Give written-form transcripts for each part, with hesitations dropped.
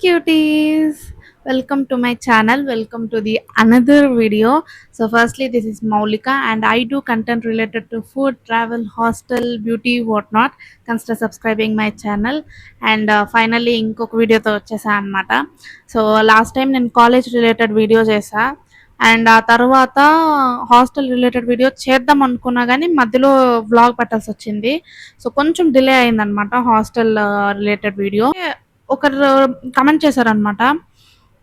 cuties, welcome to my channel, welcome to the another video. So firstly, this is Maulika and I do content related to food, travel, hostel, beauty, whatnot. Consider subscribing my channel. And finally ఇంకొక వీడియోతో వచ్చేసా అనమాట. So last time నేను college related video చేసా and ఆ తర్వాత hostel related video చేద్దాం అనుకున్నా కానీ మధ్యలో వ్లాగ్ పెట్టాల్సి వచ్చింది. సో కొంచెం డిలే అయిందనమాట హాస్టల్ రిలేటెడ్ వీడియో. ఒకరు కమెంట్ చేశారనమాట.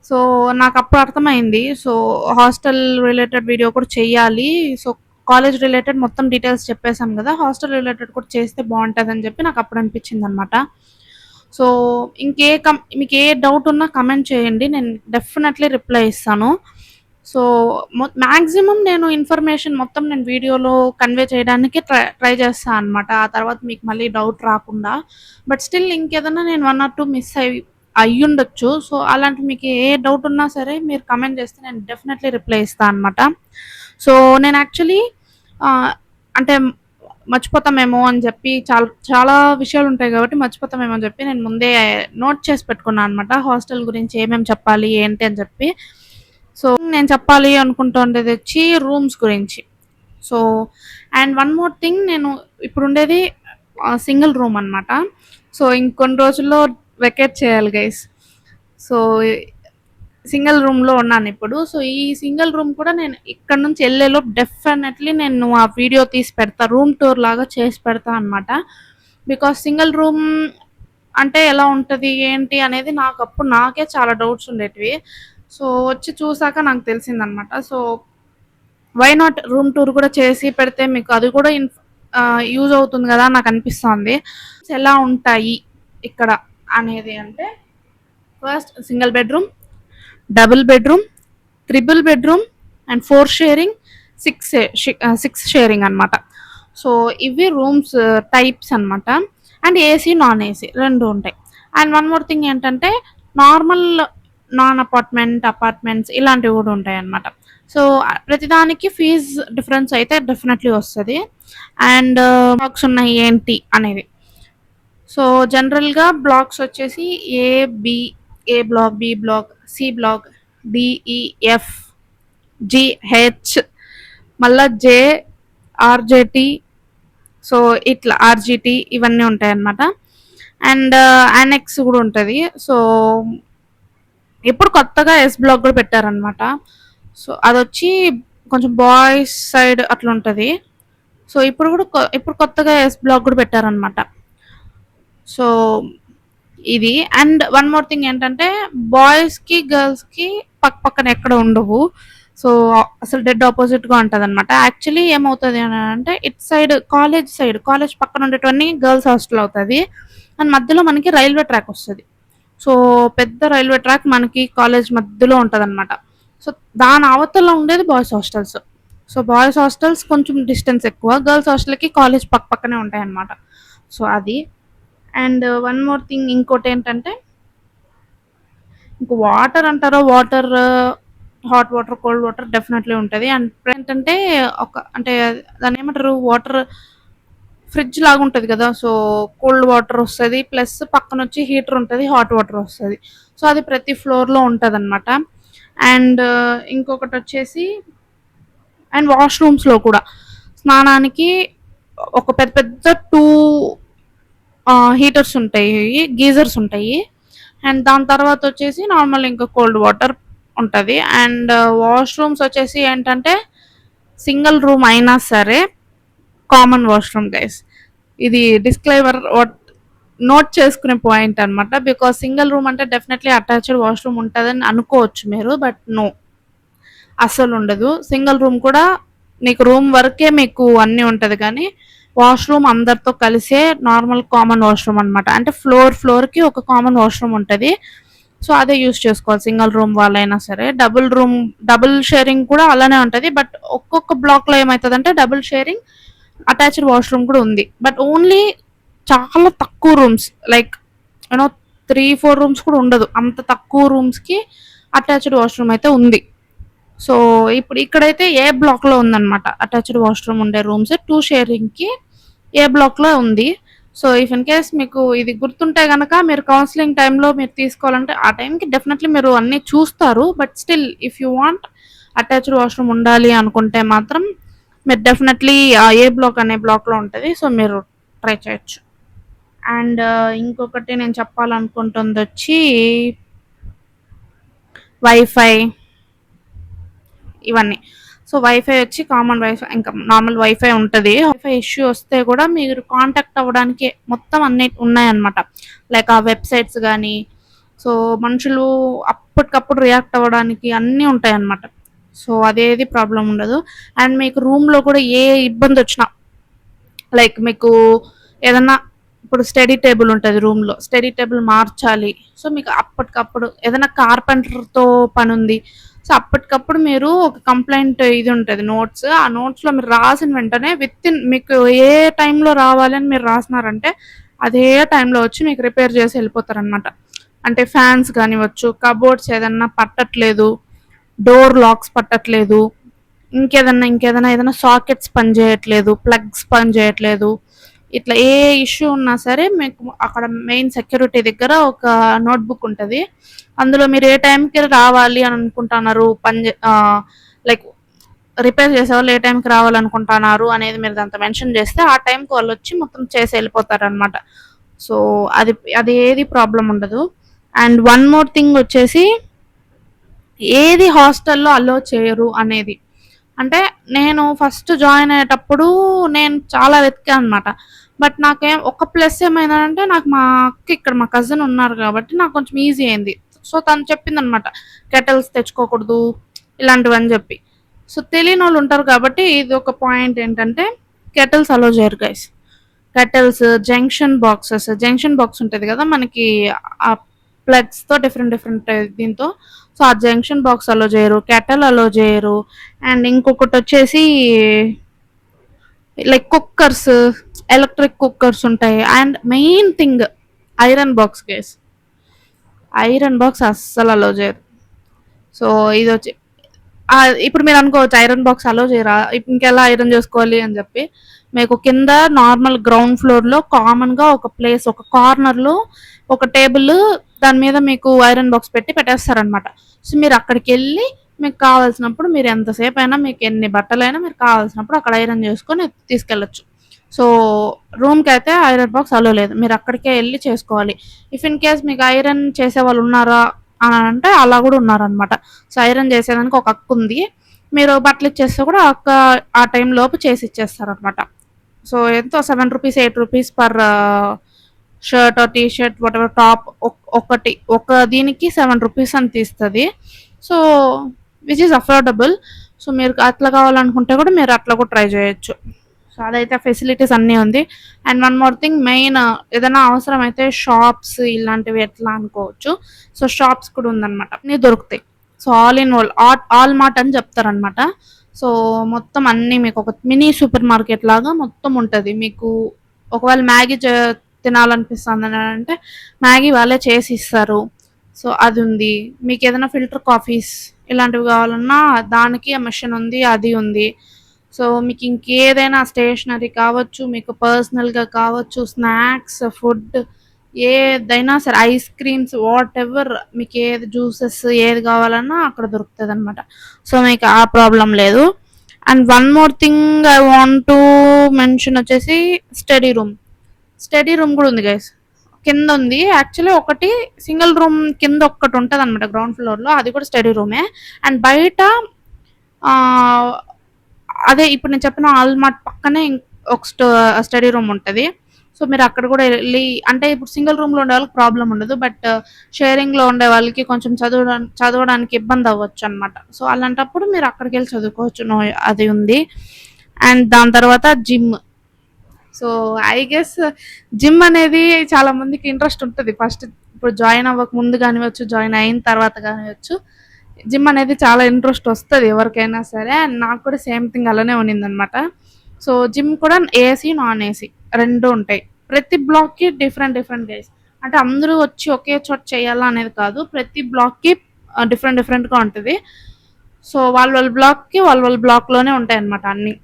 సో నాకు అప్పుడు అర్థమైంది. సో హాస్టల్ రిలేటెడ్ వీడియో కూడా చెయ్యాలి. సో కాలేజ్ రిలేటెడ్ మొత్తం డీటెయిల్స్ చెప్పేసాం కదా, హాస్టల్ రిలేటెడ్ కూడా చేస్తే బాగుంటుంది అని చెప్పి నాకు అప్పుడు అనిపించింది అనమాట. సో మీకు ఏ డౌట్ ఉన్నా కమెంట్ చేయండి, నేను డెఫినెట్లీ రిప్లై ఇస్తాను. సో మ్యాక్సిమం నేను ఇన్ఫర్మేషన్ మొత్తం నేను వీడియోలో కన్వే చేయడానికి ట్రై చేస్తాను అనమాట. ఆ తర్వాత మీకు మళ్ళీ డౌట్ రాకుండా. బట్ స్టిల్ ఇంకేదన్నా నేను 1 or 2 మిస్ అయ్యుండొచ్చు. సో అలాంటి మీకు ఏ డౌట్ ఉన్నా సరే మీరు కమెంట్ చేస్తే నేను డెఫినెట్లీ రిప్లై ఇస్తాను అనమాట. సో నేను యాక్చువల్లీ అంటే మర్చిపోతామేమో అని చెప్పి చాలా చాలా విషయాలు ఉంటాయి కాబట్టి మర్చిపోతామేమో అని చెప్పి నేను ముందే నోట్ చేసి పెట్టుకున్నాను అనమాట, హాస్టల్ గురించి ఏమేమి చెప్పాలి ఏంటి అని చెప్పి. సో నేను చెప్పాలి అనుకుంటుండేది వచ్చి రూమ్స్ గురించి. So and one more thing, నేను ఇప్పుడు ఉండేది సింగిల్ రూమ్ అనమాట. సో ఇంకొన్ని రోజుల్లో వెకేట్ చేయాలి గైస్. సో సింగిల్ రూమ్లో ఉన్నాను ఇప్పుడు. సో ఈ సింగిల్ రూమ్ కూడా నేను ఇక్కడ నుంచి వెళ్ళేలోపు డెఫినెట్లీ నేను ఆ వీడియో తీసి పెడతా, రూమ్ టూర్ లాగా చేసి పెడతా అనమాట. బికాస్ సింగిల్ రూమ్ అంటే ఎలా ఉంటుంది ఏంటి అనేది నాకే చాలా డౌట్స్ ఉండేటివి. సో వచ్చి చూసాక నాకు తెలిసిందనమాట. So why not room tour కూడా చేసి పెడితే మీకు అది కూడా యూజ్ అవుతుంది కదా నాకు అనిపిస్తుంది. ఎలా ఉంటాయి ఇక్కడ అనేది అంటే, first single bedroom, double bedroom, triple bedroom and 4 sharing, 6 sharing అనమాట. సో ఇవి రూమ్స్ టైప్స్ అనమాట. అండ్ ఏసీ నాన్ ఏసీ రెండు ఉంటాయి. అండ్ వన్ మోర్ థింగ్ ఏంటంటే, నాన్ అపార్ట్మెంట్స్ ఇలాంటివి కూడా ఉంటాయి అన్నమాట. సో ప్రతిదానికి ఫీజ్ డిఫరెన్స్ అయితే డెఫినెట్లీ వస్తుంది. అండ్ బ్లాక్స్ ఉన్నాయి ఏంటి అనేది. సో జనరల్గా బ్లాక్స్ వచ్చేసి A block, B block, C block, DEF, GH, మళ్ళా జే, ఆర్జేటి, సో ఇట్లా ఆర్జిటి ఇవన్నీ ఉంటాయి అన్నమాట. అండ్ యానెక్స్ కూడా ఉంటుంది. సో ఇప్పుడు కొత్తగా ఎస్ బ్లాక్ కూడా పెట్టారనమాట. సో అదొచ్చి కొంచెం బాయ్స్ సైడ్ అట్లా ఉంటుంది. సో ఇప్పుడు కొత్తగా ఎస్ బ్లాక్ కూడా పెట్టారనమాట. సో ఇది. అండ్ వన్ మోర్ థింగ్ ఏంటంటే, బాయ్స్కి గర్ల్స్కి పక్కన ఎక్కడ ఉండవు. సో అసలు డెడ్ ఆపోజిట్గా ఉంటుంది అనమాట. యాక్చువల్లీ ఏమవుతుంది అని అంటే, ఇట్ సైడ్ కాలేజ్ పక్కన ఉండేటివన్నీ గర్ల్స్ హాస్టల్ అవుతుంది. అండ్ మధ్యలో మనకి రైల్వే ట్రాక్ వస్తుంది. సో పెద్ద రైల్వే ట్రాక్ మనకి కాలేజ్ మధ్యలో ఉంటుంది అనమాట. సో దాని అవతల ఉండేది boys hostels. So boys hostels కొంచెం డిస్టెన్స్ ఎక్కువ, గర్ల్స్ హాస్టల్కి కాలేజ్ పక్కనే ఉంటాయి అన్నమాట. సో అది. అండ్ వన్ మోర్ థింగ్ ఇంకోటి ఏంటంటే, ఇంకో వాటర్ అంటారో, hot water, cold water definitely ఉంటుంది. అండ్ ఏంటంటే అంటే దాన్ని ఏమంటారు, వాటర్ ఫ్రిడ్జ్ లాగా ఉంటుంది కదా. సో కోల్డ్ వాటర్ వస్తుంది, ప్లస్ పక్కన వచ్చి హీటర్ ఉంటుంది, హాట్ వాటర్ వస్తుంది. సో అది ప్రతి ఫ్లోర్లో ఉంటుంది అనమాట. అండ్ ఇంకొకటి వచ్చేసి, అండ్ వాష్రూమ్స్లో కూడా స్నానానికి ఒక పెద్ద 2 హీటర్స్ ఉంటాయి, గీజర్స్ ఉంటాయి. అండ్ దాని తర్వాత వచ్చేసి నార్మల్ ఇంకా కోల్డ్ వాటర్ ఉంటుంది. అండ్ వాష్రూమ్స్ వచ్చేసి ఏంటంటే, సింగిల్ రూమ్ అయినా సరే కామన్ వాష్రూమ్ గైస్. ఇది డిస్క్లైమర్ నోట్ చేసుకునే పాయింట్ అనమాట. బికాస్ సింగిల్ రూమ్ అంటే డెఫినెట్లీ అటాచ్డ్ వాష్రూమ్ ఉంటుందని అనుకోవచ్చు మీరు, బట్ నో, అస్సలు ఉండదు. సింగిల్ రూమ్ కూడా నీకు రూమ్ వరకే మీకు అన్నీ ఉంటుంది, కానీ వాష్రూమ్ అందరితో కలిసే నార్మల్ కామన్ వాష్రూమ్ అనమాట. అంటే ఫ్లోర్కి ఒక కామన్ వాష్రూమ్ ఉంటుంది. సో అదే యూస్ చేసుకోవాలి సింగిల్ రూమ్ వాళ్ళైనా సరే. డబుల్ షేరింగ్ కూడా అలానే ఉంటుంది. బట్ ఒక్కొక్క బ్లాక్లో ఏమవుతుందంటే, డబుల్ షేరింగ్ అటాచ్డ్ వాష్రూమ్ కూడా ఉంది, బట్ ఓన్లీ చాలా తక్కువ రూమ్స్, లైక్ 3-4 రూమ్స్ కూడా ఉండదు, అంత తక్కువ రూమ్స్కి అటాచ్డ్ వాష్రూమ్ అయితే ఉంది. సో ఇప్పుడు ఇక్కడైతే ఏ బ్లాక్లో ఉందన్నమాట అటాచ్డ్ వాష్రూమ్ ఉండే రూమ్స్, 2 షేరింగ్కి ఏ బ్లాక్లో ఉంది. సో ఇఫ్ ఇన్ కేస్ మీకు ఇది గుర్తుంటే గనక మీరు కౌన్సిలింగ్ టైంలో మీరు తీసుకోవాలంటే ఆ టైంకి డెఫినెట్లీ మీరు అన్నీ చూస్తారు. But still if you want attached washroom ఉండాలి అనుకుంటే మాత్రం మీరు డెఫినెట్లీ ఏ బ్లాక్ అనే బ్లాక్లో ఉంటుంది. సో మీరు ట్రై చేయొచ్చు. అండ్ ఇంకొకటి నేను చెప్పాలనుకుంటుంది వచ్చి వైఫై ఇవన్నీ. సో వైఫై వచ్చి కామన్ వైఫై, ఇంకా నార్మల్ వైఫై ఉంటుంది. వైఫై ఇష్యూ వస్తే కూడా మీరు కాంటాక్ట్ అవ్వడానికి మొత్తం అన్ని ఉన్నాయన్నమాట. లైక్ ఆ వెబ్సైట్స్ కానీ, సో మనుషులు అప్పటికప్పుడు రియాక్ట్ అవ్వడానికి అన్నీ ఉంటాయి అన్నమాట. సో అదేది ప్రాబ్లం ఉండదు. అండ్ మీకు రూమ్లో కూడా ఏ ఇబ్బంది వచ్చినా, లైక్ మీకు ఏదన్నా ఇప్పుడు స్టడీ టేబుల్ ఉంటుంది రూమ్లో, స్టడీ టేబుల్ మార్చాలి, సో మీకు అప్పటికప్పుడు ఏదైనా కార్పెంటర్తో పని ఉంది, సో అప్పటికప్పుడు మీరు ఒక కంప్లైంట్ ఇది ఉంటుంది నోట్స్, ఆ నోట్స్లో మీరు రాసిన వెంటనే విత్ ఇన్ మీకు ఏ టైంలో రావాలి అని మీరు రాసినారంటే అదే టైంలో వచ్చి మీకు రిపేర్ చేసి వెళ్ళిపోతారనమాట. అంటే ఫ్యాన్స్ కానివ్వచ్చు, కబోర్డ్స్ ఏదన్నా పట్టట్లేదు, డోర్ లాక్స్ పట్టట్లేదు, ఇంకేదన్నా ఏదైనా సాకెట్స్ పనిచేయట్లేదు, ప్లగ్స్ పనిచేయట్లేదు, ఇట్లా ఏ ఇష్యూ ఉన్నా సరే మీకు అక్కడ మెయిన్ సెక్యూరిటీ దగ్గర ఒక నోట్బుక్ ఉంటుంది. అందులో మీరు ఏ టైంకి రావాలి అని అనుకుంటున్నారు, లైక్ రిపేర్ చేసేవాళ్ళు ఏ టైంకి రావాలనుకుంటున్నారు అనేది మీరు దాంతో మెన్షన్ చేస్తే ఆ టైంకి వాళ్ళు వచ్చి మొత్తం చేసి వెళ్ళిపోతారు అనమాట. సో అది అది ఏది ప్రాబ్లం ఉండదు. అండ్ వన్ మోర్ థింగ్ వచ్చేసి ఏది హాస్టల్లో అలో చేయరు అనేది. అంటే నేను ఫస్ట్ జాయిన్ అయ్యేటప్పుడు నేను చాలా వెతికాను అనమాట. బట్ నాకేం ఒక ప్లస్ ఏమైందంటే నాకు మా అక్క ఇక్కడ మా కజిన్ ఉన్నారు కాబట్టి నాకు కొంచెం ఈజీ అయింది. సో తను చెప్పిందనమాట కెటల్స్ తెచ్చుకోకూడదు ఇలాంటివని చెప్పి. సో తెలియని వాళ్ళు ఉంటారు కాబట్టి ఇది ఒక పాయింట్ ఏంటంటే కెటల్స్ అలో చేయరు గైస్. కెటల్స్, జంక్షన్ బాక్స్ ఉంటుంది కదా మనకి, ఆ ప్లగ్స్తో డిఫరెంట్ డిఫరెంట్ దీంతో, సో ఆ జంక్షన్ బాక్స్ అలో చేయరు, కెటల్ అలో చేయరు. అండ్ ఇంకొకటి వచ్చేసి లైక్ కుక్కర్స్, ఎలక్ట్రిక్ కుక్కర్స్ ఉంటాయి. And main thing iron box case, iron box అస్సలు అలో చేయరు. సో ఇది వచ్చి ఇప్పుడు మీరు అనుకోవచ్చు ఐరన్ బాక్స్ అలో చేయరా, ఇంకెలా ఐరన్ చేసుకోవాలి అని చెప్పి. మీకు కింద నార్మల్ గ్రౌండ్ ఫ్లోర్లో కామన్గా ఒక ప్లేస్, ఒక కార్నర్లో ఒక టేబుల్, దాని మీద మీకు ఐరన్ బాక్స్ పెట్టి పెట్టేస్తారనమాట. సో మీరు అక్కడికి వెళ్ళి మీకు కావాల్సినప్పుడు మీరు ఎంతసేపు అయినా మీకు ఎన్ని బట్టలైనా మీరు కావాల్సినప్పుడు అక్కడ ఐరన్ చేసుకొని తీసుకెళ్ళచ్చు. సో రూమ్కి అయితే ఐరన్ బాక్స్ అలో లేదు, మీరు అక్కడికే వెళ్ళి చేసుకోవాలి. ఇఫ్ ఇన్ కేస్ మీకు ఐరన్ చేసే వాళ్ళు ఉన్నారా అని అంటే అలా కూడా ఉన్నారనమాట. సో ఐరన్ చేసేదానికి ఒక అక్క ఉంది, మీరు బట్టలు ఇచ్చేస్తే కూడా అక్క ఆ టైం లోపు చేసి ఇచ్చేస్తారనమాట. సో ఎంతో ₹7, ₹8 per shirt T shirt what ever top, ఒకటి ఒక దీనికి ₹7 అని తీస్తుంది. So which is affordable. So మీరు అట్లా కావాలనుకుంటే కూడా మీరు అట్లా కూడా ట్రై చేయొచ్చు. సో అదైతే ఫెసిలిటీస్ అన్నీ ఉంది. And one more thing, main ఏదైనా అవసరం అయితే షాప్స్ ఇలాంటివి ఎట్లా అనుకోవచ్చు. సో షాప్స్ కూడా ఉందన్నమాట, అన్నీ దొరుకుతాయి. So all in all mart అని చెప్తారనమాట. సో మొత్తం అన్నీ మీకు ఒక మినీ సూపర్ మార్కెట్ లాగా మొత్తం ఉంటుంది. మీకు ఒకవేళ మ్యాగీ తినాలనిపిస్తుంది అని అంటే మ్యాగీ వాళ్ళే చేసి ఇస్తారు. సో అది ఉంది. మీకు ఏదైనా ఫిల్టర్ కాఫీస్ ఇలాంటివి కావాలన్నా దానికి ఆ మెషిన్ ఉంది, అది ఉంది. సో మీకు ఇంకేదైనా స్టేషనరీ కావచ్చు, మీకు పర్సనల్గా కావచ్చు, స్నాక్స్, ఫుడ్ ఏదైనా సరే, ఐస్ క్రీమ్స్, వాట్ ఎవర్ మీకు ఏది జ్యూసెస్ ఏది కావాలన్నా అక్కడ దొరుకుతుంది అనమాట. సో మీకు ఆ ప్రాబ్లం లేదు. And one more thing I want to mention వచ్చేసి స్టడీ రూమ్ కూడా ఉంది గైస్. కింద ఉంది యాక్చువల్లీ, ఒకటి సింగిల్ రూమ్ కింద ఒక్కటి ఉంటుంది అనమాట గ్రౌండ్ ఫ్లోర్లో, అది కూడా స్టడీ రూమే. అండ్ బయట అదే ఇప్పుడు నేను చెప్పిన ఆల్మార్ట్ పక్కనే ఒక స్టడీ రూమ్ ఉంటుంది. సో మీరు అక్కడ కూడా వెళ్ళి, అంటే ఇప్పుడు సింగిల్ రూమ్లో ఉండే వాళ్ళకి ప్రాబ్లం ఉండదు, బట్ షేరింగ్లో ఉండే వాళ్ళకి కొంచెం చదవడానికి ఇబ్బంది అవ్వచ్చు అనమాట. సో అలాంటప్పుడు మీరు అక్కడికి వెళ్ళి చదువుకోవచ్చు, అది ఉంది. అండ్ దాని తర్వాత gym. So I guess gym అనేది చాలా మందికి ఇంట్రెస్ట్ ఉంటుంది. ఫస్ట్ ఇప్పుడు జాయిన్ అవ్వక ముందు కానివచ్చు, జాయిన్ అయిన తర్వాత కానివచ్చు, జిమ్ అనేది చాలా ఇంట్రెస్ట్ వస్తుంది ఎవరికైనా సరే. అండ్ నాకు కూడా సేమ్ థింగ్ అలానే ఉన్నిందనమాట. సో జిమ్ కూడా ఏసీ, నాన్ ఏసీ రెండు ఉంటాయి. ప్రతి బ్లాక్కి డిఫరెంట్ డేస్, అంటే అందరూ వచ్చి ఒకే చోట చేయాలా అనేది కాదు, ప్రతి బ్లాక్కి డిఫరెంట్గా ఉంటుంది. సో వాళ్ళ బ్లాక్కి వాళ్ళ బ్లాక్లోనే ఉంటాయి అన్నమాట అన్నీ,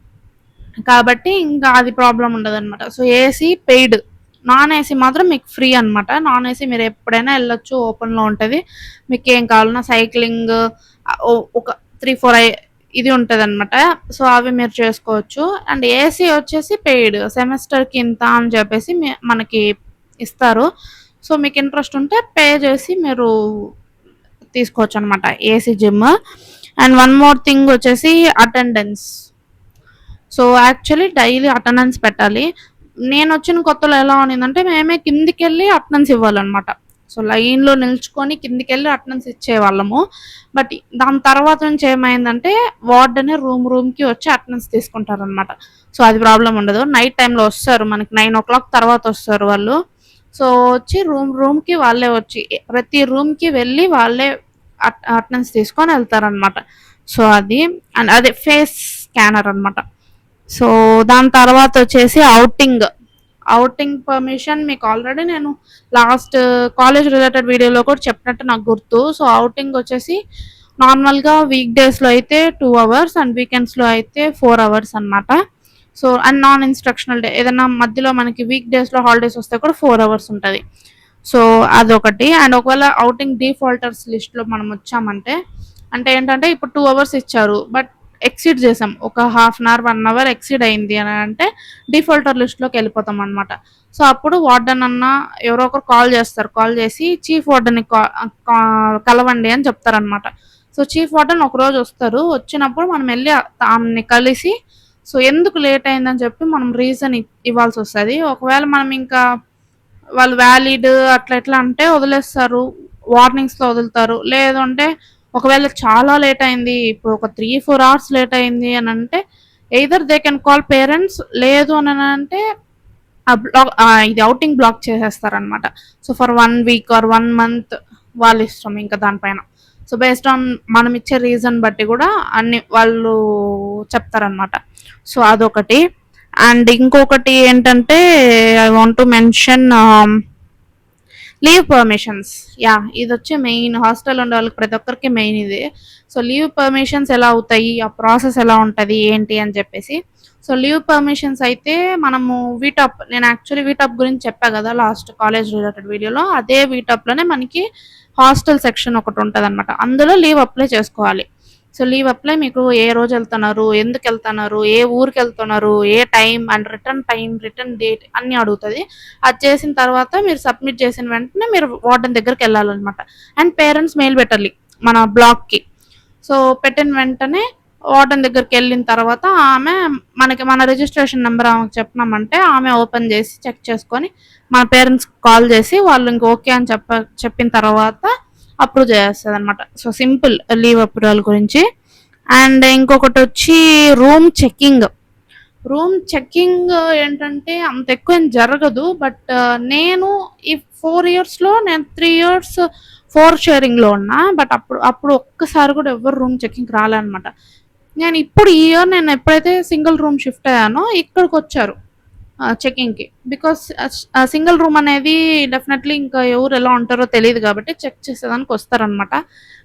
కాబట్టి ఇంకా అది ప్రాబ్లం ఉండదు అనమాట. So AC paid, non AC మాత్రం మీకు ఫ్రీ అనమాట. నాన్ ఏసీ మీరు ఎప్పుడైనా వెళ్ళొచ్చు, ఓపెన్లో ఉంటుంది. మీకు ఏం కావాలన్నా సైక్లింగ్ ఒక 3-4 ఇది ఉంటుంది అనమాట. సో అవి మీరు చేసుకోవచ్చు. అండ్ ఏసీ వచ్చేసి పెయిడ్, సెమిస్టర్కి ఇంత అని చెప్పేసి మనకి ఇస్తారు. సో మీకు ఇంట్రెస్ట్ ఉంటే పే చేసి మీరు తీసుకోవచ్చు అనమాట AC gym. And one more thing వచ్చేసి attendance. So actually daily attendance పెట్టాలి. నేను వచ్చిన కొత్తలో ఎలా ఉన్నిందంటే మేమే కిందికెళ్ళి అటెండెన్స్ ఇవ్వాలన్నమాట. సో లైన్లో నిల్చుకొని కిందికెళ్ళి అటెండెన్స్ ఇచ్చేవాళ్ళము. బట్ దాని తర్వాత నుంచి ఏమైందంటే వార్డెనే రూమ్కి వచ్చి అటెండెన్స్ తీసుకుంటారనమాట. సో అది ప్రాబ్లం ఉండదు. నైట్ టైంలో వస్తారు, మనకి 9 o'clock తర్వాత వస్తారు వాళ్ళు. సో వచ్చి రూమ్కి వాళ్ళే వచ్చి ప్రతి రూమ్కి వెళ్ళి వాళ్ళే అటెండెన్స్ తీసుకొని వెళ్తారనమాట. సో అది అండ్ అదే ఫేస్ స్కానర్ అనమాట. సో దాని తర్వాత వచ్చేసి అవుటింగ్ పర్మిషన్ మీకు ఆల్రెడీ నేను లాస్ట్ కాలేజ్ రిలేటెడ్ వీడియోలో కూడా చెప్పినట్టు నాకు గుర్తు. సో అవుటింగ్ వచ్చేసి నార్మల్గా వీక్ డేస్లో అయితే 2 hours అండ్ వీకెండ్స్లో అయితే 4 hours అనమాట. So and non instructional day ఏదైనా మధ్యలో మనకి వీక్ డేస్లో హాలిడేస్ వస్తే కూడా 4 hours ఉంటుంది. సో అదొకటి. అండ్ ఒకవేళ అవుటింగ్ డిఫాల్టర్స్ లిస్ట్లో మనం వచ్చామంటే అంటే ఏంటంటే ఇప్పుడు 2 hours ఇచ్చారు, బట్ ఎక్సీడ్ చేసాం, ఒక half an hour 1 hour exceed అయింది అని అంటే డిఫాల్టర్ లిస్ట్లోకి వెళ్ళిపోతాం అనమాట. సో అప్పుడు వార్డెన్ అన్న ఎవరో ఒకరు కాల్ చేస్తారు, కాల్ చేసి చీఫ్ వార్డెన్ని కలవండి అని చెప్తారనమాట. సో చీఫ్ వార్డెన్ ఒకరోజు వస్తారు, వచ్చినప్పుడు మనం వెళ్ళి ఆమెని కలిసి సో ఎందుకు లేట్ అయిందని చెప్పి మనం రీజన్ ఇవ్వాల్సి వస్తుంది. ఒకవేళ మనం ఇంకా వాళ్ళు వ్యాలిడ్ అట్లా ఎట్లా అంటే వదిలేస్తారు, వార్నింగ్స్లో వదులుతారు. లేదు అంటే ఒకవేళ చాలా లేట్ అయింది, ఇప్పుడు ఒక 3-4 hours లేట్ అయింది అని అంటే either they can call parents, లేదు అని అంటే ఇది అవుటింగ్ బ్లాక్ చేసేస్తారనమాట. So for 1 week or 1 month వాళ్ళ ఇష్టం ఇంకా దానిపైన. సో బేస్డ్ ఆన్ మనం ఇచ్చే రీజన్ బట్టి కూడా అన్ని వాళ్ళు చెప్తారనమాట. సో అదొకటి. అండ్ ఇంకొకటి ఏంటంటే I want to mention leave permissions. ఇది వచ్చి మెయిన్ హాస్టల్ ఉండే వాళ్ళకి ప్రతి ఒక్కరికి మెయిన్ ఇది. సో లీవ్ పర్మిషన్స్ ఎలా అవుతాయి, ఆ ప్రాసెస్ ఎలా ఉంటుంది ఏంటి అని చెప్పేసి. సో లీవ్ పర్మిషన్స్ అయితే మనము వీటాప్, నేను యాక్చువల్లీ వీటాప్ గురించి చెప్పా కదా లాస్ట్ కాలేజ్ రిలేటెడ్ వీడియోలో, అదే వీటాప్లోనే మనకి హాస్టల్ సెక్షన్ ఒకటి ఉంటుంది అనమాట. అందులో లీవ్ అప్లై చేసుకోవాలి. సో లీవ్ అప్లై మీకు ఏ రోజు వెళ్తున్నారు, ఎందుకు వెళ్తున్నారు, ఏ ఊరికి వెళ్తున్నారు, ఏ టైం అండ్ రిటర్న్ డేట్ అన్నీ అడుగుతుంది. అది చేసిన తర్వాత మీరు సబ్మిట్ చేసిన వెంటనే మీరు వార్డెన్ దగ్గరికి వెళ్ళాలన్నమాట. అండ్ పేరెంట్స్ మెయిల్ పెట్టాలి మన బ్లాక్కి. సో పెట్టిన వెంటనే వార్డెన్ దగ్గరికి వెళ్ళిన తర్వాత ఆమె మన రిజిస్ట్రేషన్ నెంబర్ ఆమెకు చెప్పినామంటే ఆమె ఓపెన్ చేసి చెక్ చేసుకొని మన పేరెంట్స్కి కాల్ చేసి వాళ్ళు ఇంక ఓకే అని చెప్పిన తర్వాత అప్రూవ్ చేస్తుంది అనమాట. సో సింపుల్ లీవ్ అప్రూవల్ గురించి. అండ్ ఇంకొకటి వచ్చి రూమ్ చెక్కింగ్ ఏంటంటే అంత ఎక్కువ ఏం జరగదు. బట్ నేను ఈ 4 yearsలో నేను 3 years 4 sharingలో ఉన్నా. బట్ అప్పుడు ఒక్కసారి కూడా ఎవరు రూమ్ చెక్కింగ్ రాలేనమాట. నేను ఇప్పుడు ఈ ఇయర్ నేను ఎప్పుడైతే సింగిల్ రూమ్ షిఫ్ట్ అయ్యానో ఇక్కడికి వచ్చారు చెకింగ్కి. బికాస్ సింగిల్ రూమ్ అనేది డెఫినెట్లీ ఇంకా ఎవరు ఎలా ఉంటారో తెలియదు కాబట్టి చెక్ చేసేదానికి వస్తారనమాట.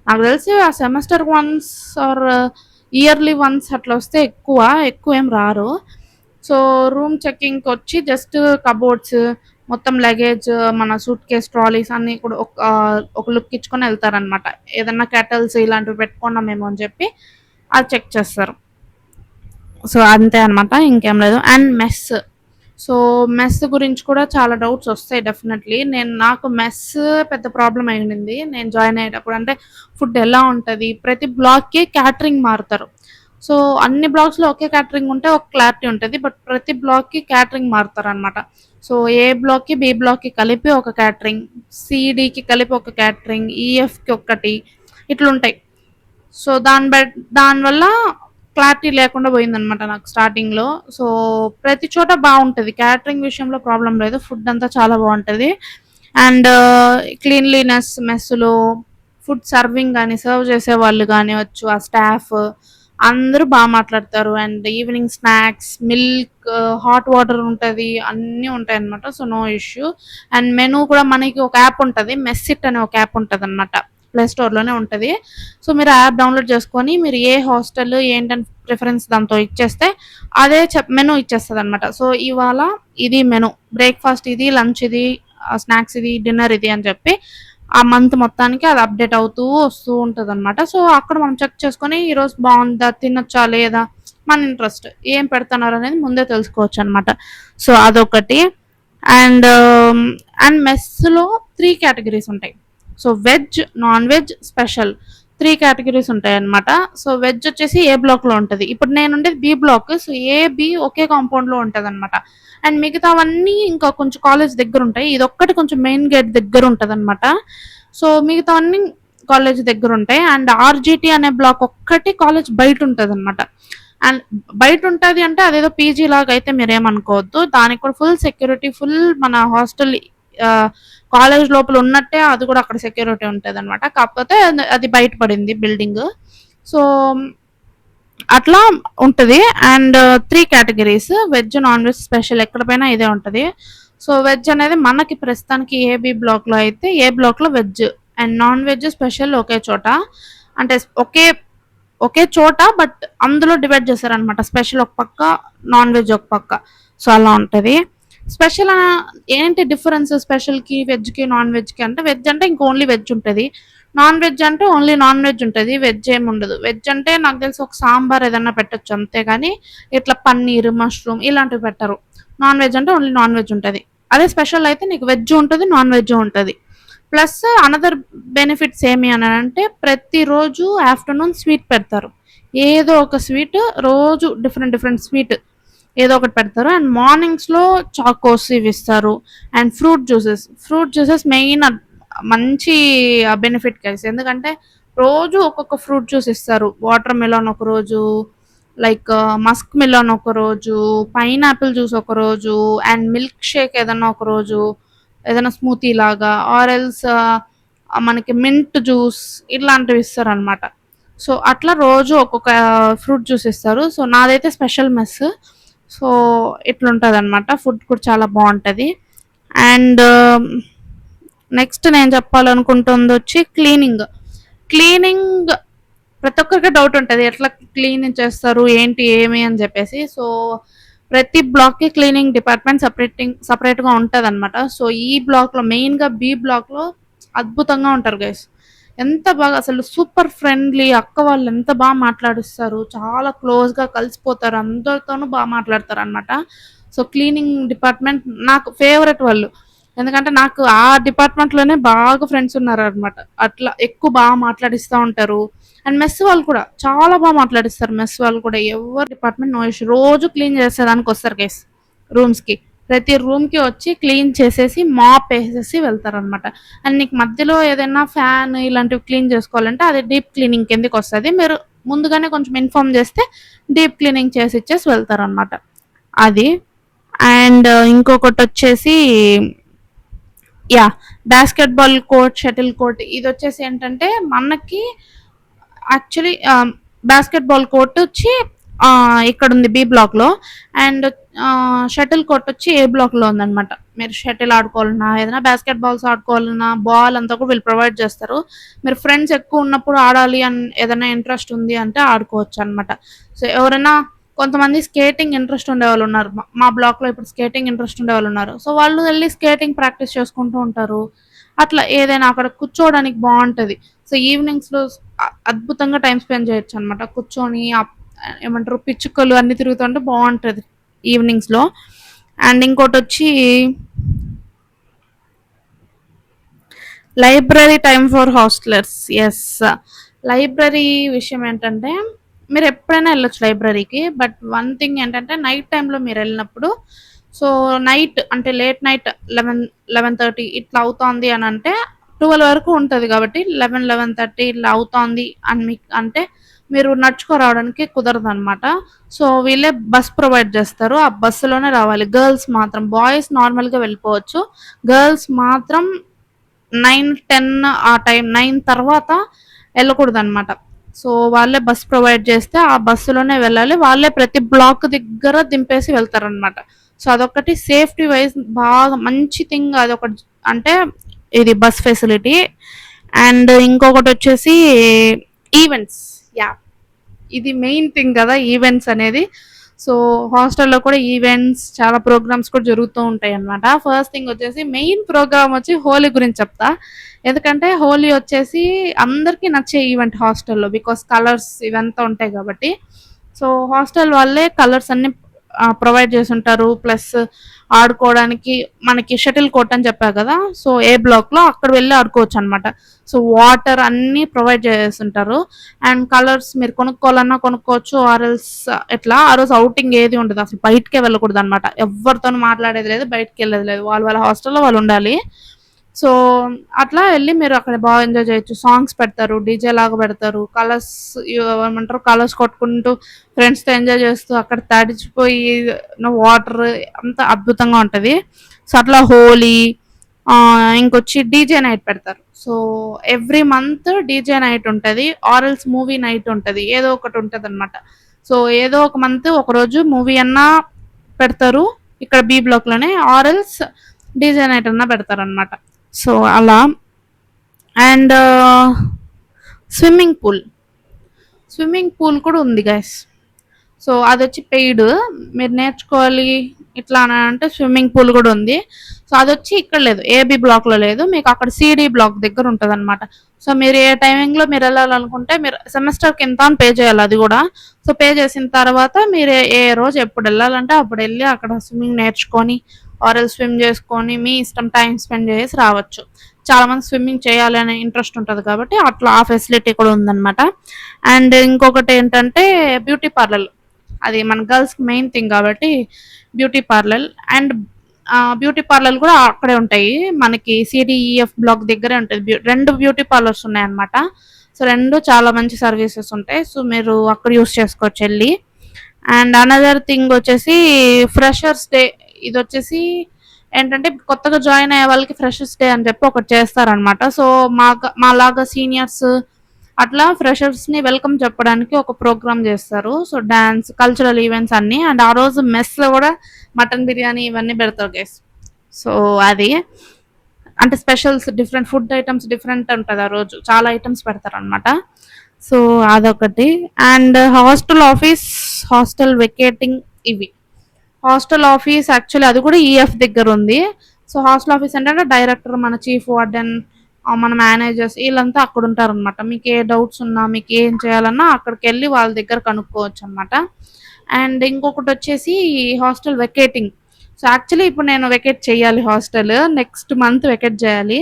నాకు తెలిసి ఆ semester once or yearly once అట్లా వస్తే ఎక్కువ ఏం రారు. సో రూమ్ చెకింగ్కి వచ్చి జస్ట్ కబోర్డ్స్ మొత్తం లగేజ్ మన సూట్ కేస్ ట్రాలీస్ అన్నీ కూడా ఒక లుక్ ఇచ్చుకొని వెళ్తారనమాట. ఏదన్నా కెటల్స్ ఇలాంటివి పెట్టుకున్నామేమో అని చెప్పి అది చెక్ చేస్తారు. సో అంతే అనమాట, ఇంకేం లేదు. అండ్ మెస్ గురించి కూడా చాలా డౌట్స్ వస్తాయి డెఫినెట్లీ. నాకు మెస్ పెద్ద ప్రాబ్లం అయింది నేను జాయిన్ అయ్యేటప్పుడు. అంటే ఫుడ్ ఎలా ఉంటుంది, ప్రతి బ్లాక్కి క్యాటరింగ్ మారుతారు. సో అన్ని బ్లాక్స్లో ఒకే క్యాటరింగ్ ఉంటే ఒక క్లారిటీ ఉంటుంది, బట్ ప్రతి బ్లాక్కి క్యాటరింగ్ మారుతారు అనమాట. సో ఏ బ్లాక్కి బి బ్లాక్కి కలిపి ఒక క్యాటరింగ్, సిడికి కలిపి ఒక క్యాటరింగ్, ఈఎఫ్కి ఒకటి, ఇట్లుంటాయి. సో దానివల్ల క్లారిటీ లేకుండా పోయిందనమాట నాకు స్టార్టింగ్లో. సో ప్రతి చోట బాగుంటుంది, క్యాటరింగ్ విషయంలో ప్రాబ్లం లేదు, ఫుడ్ అంతా చాలా బాగుంటుంది. అండ్ క్లీన్లీనెస్ మెస్సులో ఫుడ్ సర్వింగ్ కానీ సర్వ్ చేసే వాళ్ళు కానివచ్చు, ఆ స్టాఫ్ అందరూ బాగా మాట్లాడతారు. And evening snacks, milk, hot water ఉంటుంది, అన్నీ ఉంటాయి అనమాట. So no issue. And menu కూడా మనకి ఒక యాప్ ఉంటుంది, మెస్సిట్ అనే ఒక యాప్ ఉంటుంది అనమాట. ప్లే స్టోర్‌లోనే ఉంటది. సో, మీరు యాప్ డౌన్‌లోడ్ చేసుకొని మీరు ఏ హాస్టల్ ఏంటని ప్రిఫరెన్స్ దాంతో ఇచ్చేస్తే అదే మెనూ ఇచ్చేస్తదనమాట. సో, ఇవాళ ఇది మెనూ. బ్రేక్‌ఫాస్ట్ ఇది, లంచ్ ఇది, స్నాక్స్ ఇది, డిన్నర్ ఇది అని చెప్పి ఆ మంత్ మొత్తానికి అది అప్డేట్ అవుతూ వస్తూ ఉంటదనమాట. సో, అక్కడ మనం చెక్ చేసుకొని ఈరోజు బావుందా? తినొచ్చా? లేదా? మన ఇంట్రెస్ట్. ఏం పెడుతున్నారనేది ముందే తెలుసుకోవచ్చనమాట. సో, అదొకటి. అండ్ మెస్‌లో 3 కేటగరీస్ ఉంటాయి. So, veg, non veg, special 3 categories ఉంటాయన్నమాట. సో, వెజ్ వచ్చేసి ఏ బ్లాక్‌లో ఉంటది. ఇప్పుడు నేనుండేది బి బ్లాక్. సో, ఏ, బి ఒకే కాంపౌండ్‌లో ఉంటదన్నమాట. అండ్ మిగతావన్నీ ఇంకా కొంచెం కాలేజ్ దగ్గరుంటాయి. ఇదొక్కటి కొంచెం మెయిన్ గేట్ దగ్గరుంటదన్నమాట. సో, మిగతావన్నీ కాలేజ్ దగ్గరుంటాయి. అండ్ ఆర్‌జిటి అనే బ్లాక్ ఒక్కటి కాలేజ్ బయటుంటదన్నమాట. అండ్ బయటుంటది అంటే అదేదో పీజీ లాగా అయితే మీరేమనుకోవద్దు. దానికి కూడా ఫుల్ సెక్యూరిటీ, ఫుల్ మన హాస్టల్ కాలేజ్ లోపల ఉన్నట్టే అది కూడా అక్కడ సెక్యూరిటీ ఉంటదనమాట. కాకపోతే అది బయట పడింది బిల్డింగ్. సో, అట్లా ఉంటది. And 3 categories veg, non veg, special ఎక్కడ పోయినా ఇదే ఉంటది. సో, వెజ్ అనేది మనకి ప్రస్తుతానికి ఏబి బ్లాక్‌లో అయితే ఏ బ్లాక్‌లో veg and non veg, special ఒకే చోట. అంటే ఒకే చోట బట్ అందులో డివైడ్ చేశారనమాట. స్పెషల్ ఒక పక్క, నాన్ వెజ్ ఒక పక్క. సో, అలా ఉంటది. స్పెషల్ ఏంటి డిఫరెన్స్ స్పెషల్‌కి, వెజ్‌కి, నాన్ వెజ్‌కి అంటే వెజ్ అంటే ఇంక ఓన్లీ వెజ్ ఉంటది. నాన్ వెజ్ అంటే ఓన్లీ నాన్ వెజ్ ఉంటది. వెజ్ ఏమి ఉండదు. వెజ్ అంటే నాకు తెలిసి ఒక సాంబార్ ఏదన్నా పెట్టొచ్చు అంతేగాని ఇట్లా పన్నీర్, మష్రూమ్ ఇలాంటివి పెట్టరు. నాన్ వెజ్ అంటే ఓన్లీ నాన్ వెజ్ ఉంటది. అదే స్పెషల్ అయితే నీకు వెజ్ ఉంటది, నాన్ వెజ్ ఉంటది. ప్లస్ అనదర్ బెనిఫిట్స్ ఏమి అని అంటే ప్రతిరోజు ఆఫ్టర్నూన్ స్వీట్ పెడతారు. ఏదో ఒక స్వీట్ రోజు డిఫరెంట్ డిఫరెంట్ స్వీట్ ఏదో ఒకటి పెడతారు. అండ్ మార్నింగ్స్లో చాకోస్ ఇవి ఇస్తారు. అండ్ ఫ్రూట్ జ్యూసెస్ మెయిన్ మంచి బెనిఫిట్ గైస్. ఎందుకంటే రోజు ఒక్కొక్క ఫ్రూట్ జ్యూస్ ఇస్తారు. వాటర్ మెలాన్ ఒక రోజు, లైక్ మస్క్ మిలన్ ఒక రోజు, పైనాపిల్ జ్యూస్ ఒక రోజు, అండ్ మిల్క్ షేక్ ఏదన్నా ఒక రోజు, ఏదైనా స్మూతీ లాగా ఆర్ ఎల్స్ మనకి మింట్ జ్యూస్ ఇట్లాంటివి ఇస్తారనమాట. సో, అట్లా రోజు ఒక్కొక్క ఫ్రూట్ జ్యూస్ ఇస్తారు. సో, నాదైతే స్పెషల్ మెస్. సో, ఇట్లుంటదనమాట. ఫుడ్ కూడా చాలా బావుంటది. అండ్ నెక్స్ట్ నేను చెప్పాలనుకుంటుందొచ్చి క్లీనింగ్. క్లీనింగ్ ప్రతి ఒక్కరికి డౌట్ ఉంటది. ఎట్లా క్లీన్ చేస్తారు? ఏంటి? ఏమి? అని చెప్పేసి. సో, ప్రతి బ్లాక్‌కి క్లీనింగ్ డిపార్ట్‌మెంట్ సెపరేట్‌గా ఉంటదనమాట. సో, ఈ బ్లాక్‌లో మెయిన్‌గా బి బ్లాక్‌లో అద్భుతంగా ఉంటారు గైస్. ఎంత బాగా అసలు సూపర్ ఫ్రెండ్లీ అక్క వాళ్ళు ఎంత బాగా మాట్లాడిస్తారు. చాలా క్లోజ్‌గా కలిసిపోతారు. అందరితోనూ బాగా మాట్లాడతారనమాట. సో, క్లీనింగ్ డిపార్ట్‌మెంట్ నాకు ఫేవరెట్ వాళ్ళు. ఎందుకంటే నాకు ఆ డిపార్ట్‌మెంట్‌లోనే బాగా ఫ్రెండ్స్ ఉన్నారనమాట. అట్లా ఎక్కువ బాగా మాట్లాడిస్తా ఉంటారు. అండ్ మెస్ వాళ్ళు కూడా చాలా బాగా మాట్లాడిస్తారు. మెస్ వాళ్ళు కూడా ఎవరి డిపార్ట్‌మెంట్ నో ఇష్యూ. రోజు క్లీన్ చేసేదానికి వస్తారు గైస్ రూమ్స్‌కి. ప్రతి రూమ్‌కి వచ్చి క్లీన్ చేసేసి మాప్ ఏసేసి వెళ్తారనమాట. అండ్ నీకు మధ్యలో ఏదైనా ఫ్యాన్ ఇలాంటివి క్లీన్ చేసుకోవాలంటే అది డీప్ క్లీనింగ్ కిందకొస్తది. మీరు ముందుగానే కొంచెం ఇన్ఫార్మ్ చేస్తే డీప్ క్లీనింగ్ చేసి ఇచ్చేసి వెళ్తారనమాట. అది. అండ్ ఇంకొకటొచ్చేసి yeah! Basketball court, shuttle court ఇదొచ్చేసి ఏంటంటే మనకి యాక్చువల్లీ బాస్కెట్‌బాల్ కోర్ట్ వచ్చి ఇక్కడుంది బి బ్లాక్‌లో. అండ్ షటిల్ కోర్ట్ వచ్చి ఏ బ్లాక్‌లో ఉందనమాట. మీరు షటిల్ ఆడుకోవాలన్నా, ఏదైనా బాస్కెట్ బాల్స్ ఆడుకోవాలన్నా, బాల్ అంతా కూడా వీళ్ళు ప్రొవైడ్ చేస్తారు. మీరు ఫ్రెండ్స్ ఎక్కువ ఉన్నప్పుడు ఆడాలి ఏదైనా ఇంట్రెస్ట్ ఉంది అంటే ఆడుకోవచ్చనమాట. సో, ఎవరైనా కొంతమంది స్కేటింగ్ ఇంట్రెస్ట్ ఉండేవాళ్ళున్నారు. మా బ్లాక్‌లో ఇప్పుడు స్కేటింగ్ ఇంట్రెస్ట్ ఉండేవాళ్ళున్నారు. సో, వాళ్ళు వెళ్లి స్కేటింగ్ ప్రాక్టీస్ చేసుకుంటూ ఉంటారు. అట్లా ఏదైనా అక్కడ కూర్చోవడానికి బావుంటది. సో, ఈవినింగ్స్‌లో అద్భుతంగా టైమ్ స్పెండ్ చేయొచ్చనమాట. కూర్చొని ఏమంటారు పిచ్చుకలు అన్నీ తిరుగుతుంటే బావుంటది ఈవినింగ్స్‌లో. అండ్ ఇంకోటొచ్చి library time for hostellers. Yes. Library విషయం ఏంటంటే మీరెప్పుడైనా ఎళ్ళొచ్చు లైబ్రరీకి. బట్ వన్ థింగ్ ఏంటంటే నైట్ టైమ్‌లో మీరెళ్ళినప్పుడు సో, నైట్ అంటే లేట్ నైట్ 11:30 ఇట్లా అవుతోంది అనంటే 12 వరకు ఉంటది కాబట్టి 11:30 ఇట్లా అవుతోంది అని మీకు అంటే మీరు నడుచుకొని రావడానికి కుదరదనమాట. సో, వీళ్ళే బస్ ప్రొవైడ్ చేస్తారు. ఆ బస్సులోనే రావాలి. గర్ల్స్ మాత్రం. బాయ్స్ నార్మల్‌గా వెళ్ళిపోవచ్చు. గర్ల్స్ మాత్రం 9, 10 ఆ టైం 9 తర్వాత ఎళ్ళకూడదనమాట. సో, వాళ్ళే బస్ ప్రొవైడ్ చేస్తే ఆ బస్సులోనే వెళ్ళాలి. వాళ్ళే ప్రతి బ్లాక్ దగ్గర దింపేసి వెళ్తారనమాట. సో, అదొకటి సేఫ్టీ వైస్ బాగా మంచి థింగ్ అదొకటి. అంటే ఇది బస్ ఫెసిలిటీ. అండ్ ఇంకొకటి వచ్చేసి ఈవెంట్స్. యా, ఇది మెయిన్ థింగ్ కదా ఈవెంట్స్ అనేది. సో హాస్టల్లో కూడా ఈవెంట్స్ చాలా ప్రోగ్రామ్స్ కూడా జరుగుతూ ఉంటాయి అన్నమాట. ఫస్ట్ థింగ్ వచ్చేసి మెయిన్ ప్రోగ్రామ్ వచ్చి హోలీ గురించి చెప్తా. ఎందుకంటే హోలీ వచ్చేసి అందరికీ నచ్చే ఈవెంట్ హాస్టల్లో, బికాస్ కలర్స్ ఇవంతా ఉంటాయి కాబట్టి. సో హాస్టల్ వాళ్ళే కలర్స్ అన్ని ప్రొవైడ్ చేసి ఉంటారు. ప్లస్ ఆడుకోవడానికి మనకి షటిల్ కోర్ట్ అని చెప్పా కదా, సో ఏ బ్లాక్ లో అక్కడ వెళ్ళి ఆడుకోవచ్చు అనమాట. సో వాటర్ అన్ని ప్రొవైడ్ చేస్తుంటారు. అండ్ కలర్స్ మీరు కొనుక్కోవాలన్నా కొనుక్కోవచ్చు, ఆర్ఎల్స్ ఎట్లా ఆ రోజు అవుటింగ్ ఏది ఉండదు, అసలు బయటకే వెళ్ళకూడదు అనమాట. ఎవరితో మాట్లాడేది లేదు, బయటకి వెళ్ళేది లేదు, వాళ్ళ హాస్టల్లో వాళ్ళు ఉండాలి. సో అట్లా వెళ్ళి మీరు అక్కడ బాగా ఎంజాయ్ చేయొచ్చు. సాంగ్స్ పెడతారు, డీజే లాగా పెడతారు, కలర్స్ ఏమంటారు కలర్స్ కొట్టుకుంటూ ఫ్రెండ్స్తో ఎంజాయ్ చేస్తూ అక్కడ తడిచిపోయి వాటర్ అంతా అద్భుతంగా ఉంటది. సో అట్లా హోలీ, ఇంకొచ్చి డీజే నైట్ పెడతారు. So every month DJ night ఉంటది, ఆర్ఎల్స్ మూవీ నైట్ ఉంటది, ఏదో ఒకటి ఉంటది అనమాట. సో ఏదో ఒక మంత్ ఒక రోజు మూవీ అన్నా పెడతారు ఇక్కడ బి బ్లాక్ లోనే, ఆర్ఎల్స్ డీజే నైట్ అన్నా పెడతారు అనమాట. సో అలా. And swimming pool, swimming pool కూడా ఉంది గైస్. సో అది వచ్చి పెయిడ్, మీరు నేర్చుకోవాలి ఇట్లా అని అంటే స్విమ్మింగ్ పూల్ కూడా ఉంది. సో అది వచ్చి ఇక్కడ లేదు, ఏబి బ్లాక్ లో లేదు, మీకు అక్కడ సిడి బ్లాక్ దగ్గర ఉంటుంది అనమాట. సో మీరు ఏ టైమింగ్ లో మీరు వెళ్ళాలనుకుంటే మీరు సెమిస్టర్ కింద పే చేయాలి అది కూడా. సో పే చేసిన తర్వాత మీరు ఏ రోజు ఎప్పుడు వెళ్ళాలంటే అప్పుడు వెళ్ళి అక్కడ స్విమ్మింగ్ నేర్చుకొని ఆర్ఎల్ స్విమ్ చేసుకొని మీ ఇష్టం టైం స్పెండ్ చేసి రావచ్చు. చాలా మంది స్విమ్మింగ్ చేయాలి అనే ఇంట్రెస్ట్ ఉంటుంది కాబట్టి అట్లా ఆ ఫెసిలిటీ కూడా ఉందన్నమాట. అండ్ ఇంకొకటి ఏంటంటే బ్యూటీ పార్లర్, అది మన గర్ల్స్ మెయిన్ థింగ్ కాబట్టి beauty parlour. And beauty parlour కూడా అక్కడే ఉంటాయి, మనకి సిడిఈఎఫ్ బ్లాక్ దగ్గరే ఉంటుంది. రెండు బ్యూటీ పార్లర్స్ ఉన్నాయన్నమాట. సో రెండు చాలా మంచి సర్వీసెస్ ఉంటాయి. సో మీరు అక్కడ యూస్ చేసుకోవచ్చు వెళ్ళి. అండ్ అనదర్ థింగ్ వచ్చేసి ఫ్రెషర్స్ డే. ఇది వచ్చేసి ఏంటంటే కొత్తగా జాయిన్ అయ్యే వాళ్ళకి ఫ్రెషర్స్ డే అని చెప్పి ఒకటి చేస్తారనమాట. సో మాలాగా సీనియర్స్ అట్లా ఫ్రెషర్స్ ని వెల్కమ్ చెప్పడానికి ఒక ప్రోగ్రామ్ చేస్తారు. సో డాన్స్, కల్చరల్ ఈవెంట్స్ అన్ని. అండ్ ఆ రోజు మెస్ లో కూడా మటన్ బిర్యానీ ఇవన్నీ పెడతారు గైస్. సో అది అంటే specials, different food items different ఉంటుంది ఆ రోజు, చాలా ఐటమ్స్ పెడతారు అనమాట. సో అదొకటి. And hostel office, hostel vacating, ఇవి. హాస్టల్ ఆఫీస్ యాక్చువల్లీ అది కూడా ఈఎఫ్ దగ్గర ఉంది. సో హాస్టల్ ఆఫీస్ అంటే డైరెక్టర్, మన చీఫ్ వార్డెన్, మన మేనేజర్స్ వీళ్ళంతా అక్కడ ఉంటారు అనమాట. మీకు ఏ డౌట్స్ ఉన్నా, మీకు ఏం చేయాలన్నా అక్కడికి వెళ్ళి వాళ్ళ దగ్గర కనుక్కోవచ్చు అనమాట. అండ్ ఇంకొకటి వచ్చేసి హాస్టల్ వెకేటింగ్. సో యాక్చువల్లీ ఇప్పుడు నేను వెకేట్ చేయాలి హాస్టల్, నెక్స్ట్ మంత్ వెకేట్ చేయాలి.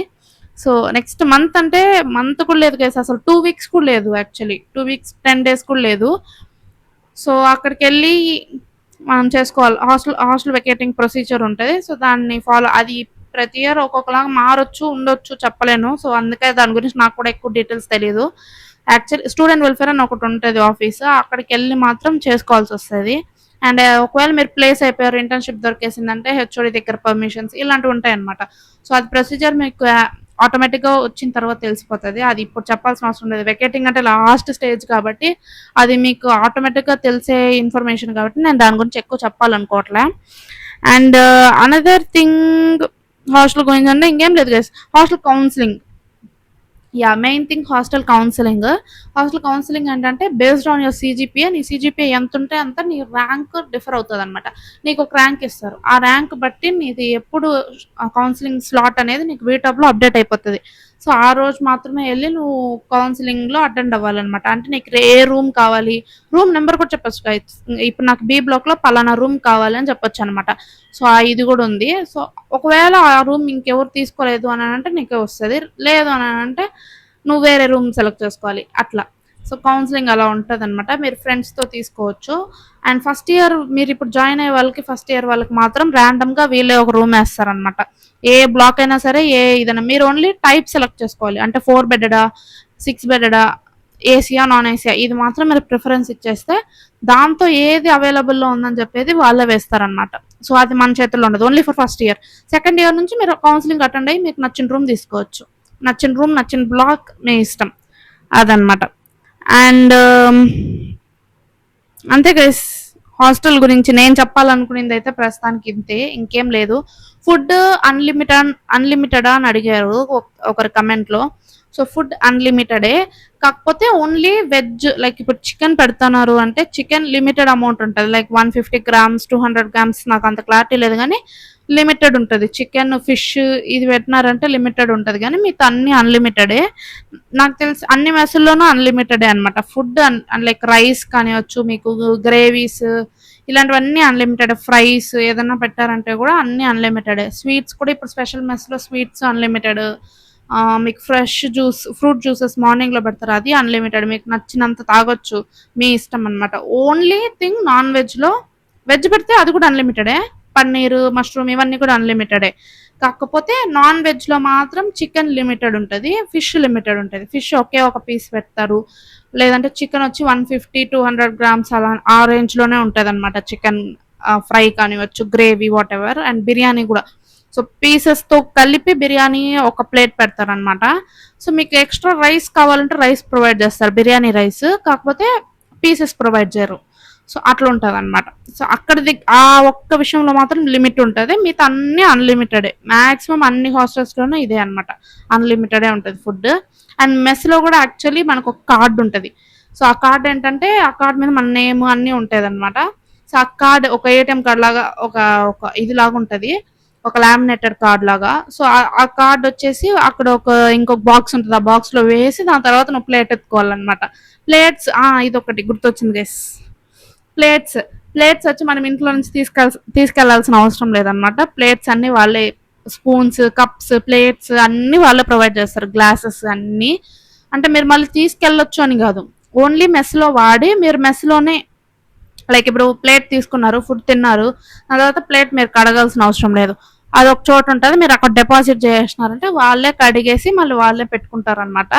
సో నెక్స్ట్ మంత్ అంటే మంత్ కూడా లేదు కేసు, అసలు 2 weeks కూడా లేదు, యాక్చువల్లీ 2 weeks 10 days కూడా లేదు. సో అక్కడికి వెళ్ళి మనం చేసుకోవాలి. హాస్టల్ వెకేటింగ్ ప్రొసీజర్ ఉంటుంది. సో దాన్ని ఫాలో, అది ప్రతి ఇయర్ ఒక్కొక్కలాగా మారొచ్చు, ఉండొచ్చు, చెప్పలేను. సో అందుకే దాని గురించి నాకు కూడా ఎక్కువ డీటెయిల్స్ తెలియదు. యాక్చువల్లీ స్టూడెంట్ వెల్ఫేర్ అని ఒకటి ఉంటుంది ఆఫీస్, అక్కడికి వెళ్ళి మాత్రం చేసుకోవాల్సి వస్తుంది. అండ్ ఒకవేళ మీరు ప్లేస్ అయిపోయారు, ఇంటర్న్షిప్ దొరికేసిందంటే హెచ్ఓడి దగ్గర పర్మిషన్స్ ఇలాంటివి ఉంటాయి అనమాట. సో అది ప్రొసీజర్ మీకు ఆటోమేటిక్గా వచ్చిన తర్వాత తెలిసిపోతుంది, అది ఇప్పుడు చెప్పాల్సిన అవసరం లేదు. వెకేటింగ్ అంటే లాస్ట్ స్టేజ్ కాబట్టి అది మీకు ఆటోమేటిక్గా తెలిసే ఇన్ఫర్మేషన్ కాబట్టి నేను దాని గురించి ఎక్కువ చెప్పాలనుకోవట్లే. అండ్ అనదర్ థింగ్ హాస్టల్ గురించి అంటే ఇంకేం లేదు guys. Hostel counselling, yeah, main thing hostel counselling. Hostel counselling ఏంటంటే బేస్డ్ ఆన్ యువర్ సిజిపిఏ, నీ సిజిపిఏ ఎంత ఉంటే అంత నీ ర్యాంక్ డిఫర్ అవుతుంది అనమాట. నీకు ఒక ర్యాంక్ ఇస్తారు, ఆ ర్యాంక్ బట్టి నీది ఎప్పుడు కౌన్సిలింగ్ స్లాట్ అనేది నీకు వీటాప్లో అప్డేట్ అయిపోతుంది. సో ఆ రోజు మాత్రమే వెళ్ళి నువ్వు కౌన్సిలింగ్లో అటెండ్ అవ్వాలన్నమాట. అంటే నీకు ఏ రూమ్ కావాలి, రూమ్ నెంబర్ కూడా చెప్పొచ్చు guys. ఇప్పుడు నాకు బి బ్లాక్లో పలానా రూమ్ కావాలి అని చెప్పొచ్చు అనమాట. సో ఇది కూడా ఉంది. సో ఒకవేళ ఆ రూమ్ ఇంకెవరు తీసుకోలేదు అని అంటే నీకే వస్తుంది, లేదు అని అంటే నువ్వు వేరే రూమ్ సెలెక్ట్ చేసుకోవాలి అట్లా. సో కౌన్సిలింగ్ అలా ఉంటుంది అనమాట, మీరు ఫ్రెండ్స్తో తీసుకోవచ్చు. అండ్ ఫస్ట్ ఇయర్ మీరు ఇప్పుడు జాయిన్ అయ్యే వాళ్ళకి, ఫస్ట్ ఇయర్ వాళ్ళకి మాత్రం ర్యాండమ్గా వీళ్ళే ఒక రూమ్ వేస్తారనమాట. ఏ బ్లాక్ అయినా సరే, ఏ ఇదైనా మీరు ఓన్లీ టైప్ సెలెక్ట్ చేసుకోవాలి. అంటే 4 బెడ్డా, 6 బెడ్డా, ఏసీయా నాన్ ఏసీయా, ఇది మాత్రం మీరు ప్రిఫరెన్స్ ఇచ్చేస్తే దాంతో ఏది అవైలబుల్లో ఉందని చెప్పేది వాళ్ళే వేస్తారనమాట. సో అది మన చేతుల్లో ఉండదు, only for first year. Second year నుంచి మీరు కౌన్సిలింగ్ అటెండ్ అయ్యి మీకు నచ్చిన రూమ్ తీసుకోవచ్చు, నచ్చిన రూమ్, నచ్చిన బ్లాక్, మీ ఇష్టం, అదనమాట. అండ్ అంతే గైస్, హాస్టల్ గురించి నేను చెప్పాలనుకునేది అయితే ప్రస్తుతానికి ఇంతే, ఇంకేం లేదు. ఫుడ్ అన్లిమిటెడా అని అడిగారు ఒకరి కమెంట్లో. సో ఫుడ్ అన్లిమిటెడే. కాకపోతే ఓన్లీ వెజ్, లైక్ ఇప్పుడు చికెన్ పెడుతున్నారు అంటే చికెన్ లిమిటెడ్ అమౌంట్ ఉంటుంది, లైక్ 150 grams 200 grams, నాకు అంత క్లారిటీ లేదు కానీ లిమిటెడ్ ఉంటుంది. చికెన్ ఫిష్ ఇది పెట్టినారంటే లిమిటెడ్ ఉంటుంది, కానీ మీతో అన్ని అన్లిమిటెడే. నాకు తెలిసి అన్ని మెస్సుల్లోనూ అన్లిమిటెడే అనమాట ఫుడ్. లైక్ రైస్ కానివచ్చు, మీకు గ్రేవీస్ ఇలాంటివన్నీ అన్లిమిటెడ్. ఫ్రైస్ ఏదైనా పెట్టారంటే కూడా అన్ని అన్లిమిటెడే. స్వీట్స్ కూడా ఇప్పుడు స్పెషల్ మెస్లో స్వీట్స్ అన్లిమిటెడ్. మీకు ఫ్రెష్ జ్యూస్, ఫ్రూట్ జ్యూసెస్ మార్నింగ్లో పెడతారు, అది అన్లిమిటెడ్, మీకు నచ్చినంత తాగొచ్చు, మీ ఇష్టం అనమాట. ఓన్లీ థింగ్ నాన్ వెజ్లో, వెజ్ పెడితే అది కూడా అన్లిమిటెడే, పన్నీర్ మష్రూమ్ ఇవన్నీ కూడా అన్లిమిటెడే. కాకపోతే నాన్ వెజ్లో మాత్రం చికెన్ లిమిటెడ్ ఉంటుంది, ఫిష్ లిమిటెడ్ ఉంటుంది. ఫిష్ ఒకే ఒక పీస్ పెడతారు, లేదంటే చికెన్ వచ్చి 150-200 grams అలా ఆ రేంజ్లోనే ఉంటుంది అనమాట. చికెన్ ఫ్రై కానివచ్చు, gravy whatever, and biryani కూడా. సో పీసెస్తో కలిపి బిర్యానీ ఒక ప్లేట్ పెడతారనమాట. సో మీకు ఎక్స్ట్రా రైస్ కావాలంటే రైస్ ప్రొవైడ్ చేస్తారు, బిర్యానీ రైస్, కాకపోతే పీసెస్ ప్రొవైడ్ చేయరు. సో అట్లా ఉంటుంది అనమాట. సో అక్కడిది ఆ ఒక్క విషయంలో మాత్రం లిమిట్ ఉంటుంది, మిగతా అన్ని అన్లిమిటెడే. మ్యాక్సిమం అన్ని హాస్టల్స్లోనూ ఇదే అనమాట, అన్లిమిటెడే ఉంటుంది ఫుడ్. అండ్ మెస్లో కూడా యాక్చువల్లీ మనకు ఒక కార్డ్ ఉంటుంది. సో ఆ కార్డ్ ఏంటంటే ఆ కార్డ్ మీద మన నేమ్ అన్నీ ఉంటుంది అనమాట. సో ఆ కార్డ్ ఒక ఏటీఎం కార్డ్ లాగా, ఒక ఒక ఇది లాగా ఉంటుంది, ఒక లామినేటెడ్ కార్డ్ లాగా. సో ఆ కార్డ్ వచ్చేసి అక్కడ ఇంకొక బాక్స్ ఉంటుంది, ఆ బాక్స్ లో వేసి దాని తర్వాత నువ్వు ప్లేట్ ఎత్తుకోవాలన్నమాట. ప్లేట్స్ ఇది ఒకటి గుర్తొచ్చింది గైస్. ప్లేట్స్ ప్లేట్స్ వచ్చి మనం ఇంట్లో నుంచి తీసుకెళ్లాల్సిన అవసరం లేదనమాట. ప్లేట్స్ అన్ని వాళ్ళే, స్పూన్స్, కప్స్, ప్లేట్స్ అన్ని వాళ్ళే ప్రొవైడ్ చేస్తారు, గ్లాసెస్ అన్ని. అంటే మీరు మళ్ళీ తీసుకెళ్ళొచ్చు అని కాదు, ఓన్లీ మెస్లో వాడి మీరు మెస్లోనే, లైక్ ఇప్పుడు ప్లేట్ తీసుకున్నారు, ఫుడ్ తిన్నారు, ఆ తర్వాత ప్లేట్ మీరు కడగాల్సిన అవసరం లేదు, అది ఒక చోట ఉంటుంది, మీరు అక్కడ డిపాజిట్ చేసినారంటే వాళ్ళే కడిగేసి మళ్ళీ వాళ్ళే పెట్టుకుంటారు అనమాట.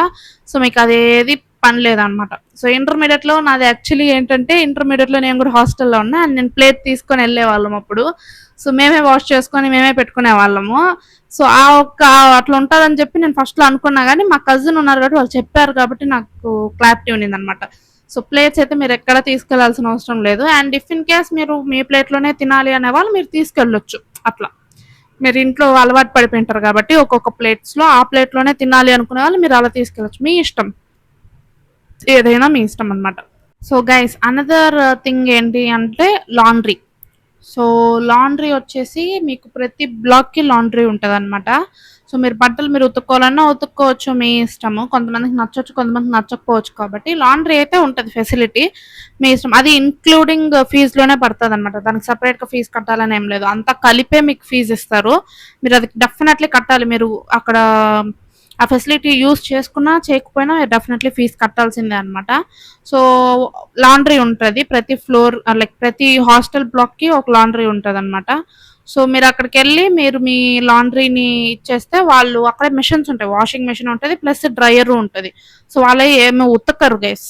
సో మీకు అదేది పని లేదనమాట. సో ఇంటర్మీడియట్లో నాది యాక్చువల్లీ ఏంటంటే, ఇంటర్మీడియట్లో నేను కూడా హాస్టల్లో ఉన్నా, అండ్ నేను ప్లేట్ తీసుకొని వెళ్ళే వాళ్ళం అప్పుడు. సో మేమే వాష్ చేసుకొని మేమే పెట్టుకునే వాళ్ళము. సో అట్లా ఉంటుందని చెప్పి నేను ఫస్ట్లో అనుకున్నా, కానీ మా కజిన్ ఉన్నారు కాబట్టి వాళ్ళు చెప్పారు కాబట్టి నాకు క్లారిటీ ఉన్నింది అనమాట. సో ప్లేట్స్ అయితే మీరు ఎక్కడ తీసుకెళ్లాల్సిన అవసరం లేదు. అండ్ ఇఫ్ ఇన్ కేస్ మీరు మీ ప్లేట్లోనే తినాలి అనే వాళ్ళు మీరు తీసుకెళ్ళొచ్చు. అట్లా మీరు ఇంట్లో అలవాటు పడిపోయింటారు కాబట్టి ఒక్కొక్క ప్లేట్స్లో ఆ ప్లేట్లోనే తినాలి అనుకునే వాళ్ళు మీరు అలా తీసుకెళ్ళొచ్చు, మీ ఇష్టం, ఏదైనా మీ ఇష్టం అనమాట. సో గైస్, అనదర్ థింగ్ ఏంటి అంటే లాండ్రీ. సో లాండ్రీ వచ్చేసి మీకు ప్రతి బ్లాక్కి లాండ్రీ ఉంటుంది అనమాట. సో మీరు బట్టలు మీరు ఉతుక్కోవాలన్నా ఉతుక్కోవచ్చు, మీ ఇష్టము. కొంతమందికి నచ్చవచ్చు, కొంతమందికి నచ్చకపోవచ్చు, కాబట్టి లాండ్రీ అయితే ఉంటుంది ఫెసిలిటీ, మీ ఇష్టం. అది ఇంక్లూడింగ్ ఫీజులోనే పడుతుంది అనమాట, దానికి సపరేట్గా ఫీజు కట్టాలని ఏం లేదు, అంతా కలిపే మీకు ఫీజు ఇస్తారు. మీరు అది డెఫినెట్లీ కట్టాలి. మీరు అక్కడ ఆ ఫెసిలిటీ యూస్ చేసుకున్నా చేయకపోయినా డెఫినెట్లీ ఫీజు కట్టాల్సిందే అనమాట. సో లాండ్రీ ఉంటుంది ప్రతి ఫ్లోర్, లైక్ ప్రతి హాస్టల్ బ్లాక్కి ఒక లాండ్రీ ఉంటుంది అనమాట. సో మీరు అక్కడికి వెళ్ళి మీరు మీ లాండ్రీని ఇచ్చేస్తే వాళ్ళు అక్కడే మిషన్స్ ఉంటాయి, వాషింగ్ మిషన్ ఉంటుంది ప్లస్ డ్రయర్ ఉంటుంది. సో వాళ్ళే ఏమి ఉతకరు గైస్.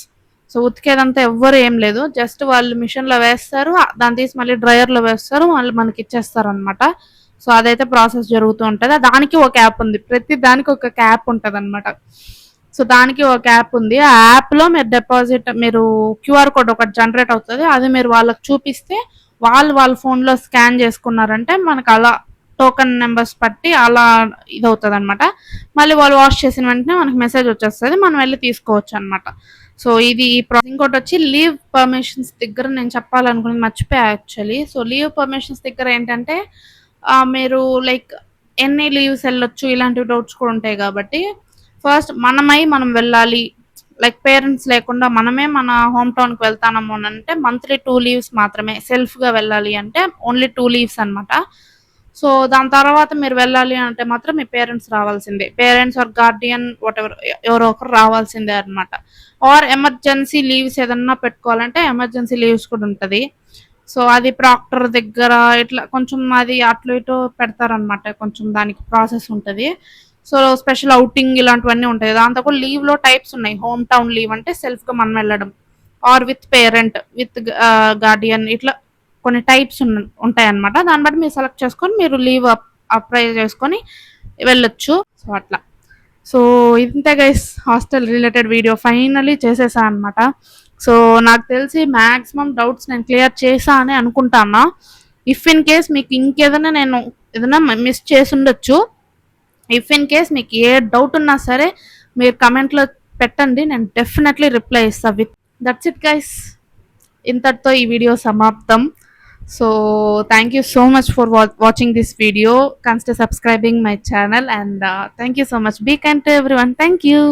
సో ఉతికేదంతా ఎవ్వరు ఏం లేదు, జస్ట్ వాళ్ళు మిషన్లో వేస్తారు, దాన్ని తీసి మళ్ళీ డ్రయర్లో వేస్తారు, వాళ్ళు మనకి ఇచ్చేస్తారు అనమాట. సో అదైతే ప్రాసెస్ జరుగుతూ ఉంటుంది. దానికి ఒక యాప్ ఉంది, ప్రతి దానికి ఒక యాప్ ఉంటుంది అనమాట. సో దానికి ఒక యాప్ ఉంది, ఆ యాప్లో మీరు డిపాజిట్, మీరు క్యూఆర్ కోడ్ ఒకటి జనరేట్ అవుతుంది, అది మీరు వాళ్ళకి చూపిస్తే వాళ్ళ ఫోన్లో స్కాన్ చేసుకున్నారంటే మనకు అలా టోకెన్ నెంబర్స్ పట్టి అలా ఇది అవుతుంది అనమాట. మళ్ళీ వాళ్ళు వాష్ చేసిన వెంటనే మనకి మెసేజ్ వచ్చేస్తుంది, మనం వెళ్ళి తీసుకోవచ్చు అనమాట. సో ఇది ఇంకోటి వచ్చి లీవ్ పర్మిషన్స్ దగ్గర నేను చెప్పాలనుకున్నది మర్చిపోయా యాక్చువల్లీ. సో లీవ్ పర్మిషన్స్ దగ్గర ఏంటంటే మీరు లైక్ ఎన్ని లీవ్స్ వెళ్ళొచ్చు ఇలాంటి డౌట్స్ కూడా ఉంటాయి, కాబట్టి ఫస్ట్ మనం వెళ్ళాలి, లైక్ పేరెంట్స్ లేకుండా మనమే మన హోమ్ టౌన్కి వెళ్తాము అని అంటే మంత్లీ 2 లీవ్స్ మాత్రమే. సెల్ఫ్గా వెళ్ళాలి అంటే ఓన్లీ 2 లీవ్స్ అనమాట. సో దాని తర్వాత మీరు వెళ్ళాలి అంటే మాత్రం మీ పేరెంట్స్ రావాల్సిందే, parents are Guardian what ever, ఎవరో ఒకరు రావాల్సిందే అనమాట. ఆర్ ఎమర్జెన్సీ లీవ్స్ ఏదన్నా పెట్టుకోవాలంటే ఎమర్జెన్సీ లీవ్స్ కూడా ఉంటుంది. సో అది ప్రాక్టర్ దగ్గర ఇట్లా కొంచెం అది అట్లు ఇటు పెడతారనమాట, కొంచెం దానికి ప్రాసెస్ ఉంటుంది. సో స్పెషల్ అవుటింగ్ ఇలాంటివన్నీ ఉంటాయి. దాంతో కూడా లీవ్లో టైప్స్ ఉన్నాయి. హోమ్ టౌన్ లీవ్ అంటే సెల్ఫ్గా మనం వెళ్ళడం, or with parent, with guardian, ఇట్లా కొన్ని టైప్స్ ఉంటాయి అనమాట. దాన్ని బట్టి మీరు సెలెక్ట్ చేసుకొని మీరు లీవ్ అప్లై చేసుకొని వెళ్ళొచ్చు. సో అట్లా. సో ఇంతే guys, hostel related video finally చేసేసా అనమాట. సో నాకు తెలిసి మ్యాక్సిమం డౌట్స్ నేను క్లియర్ చేసా అని అనుకుంటానా. ఇఫ్ ఇన్ కేస్ మీకు ఇంకేదైనా నేను ఏదైనా మిస్ చేసి ఉండొచ్చు, ఇఫ్ ఇన్ కేస్ మీకు ఏ డౌట్ ఉన్నా సరే మీరు కమెంట్లో పెట్టండి, నేను డెఫినెట్లీ రిప్లై ఇస్తా. విత్ దట్స్ ఇట్ గైస్, ఇంతటితో ఈ వీడియో సమాప్తం. So thank you so much for watching this video. Consider subscribing my channel and thank you so much. Be kind to everyone. Thank you.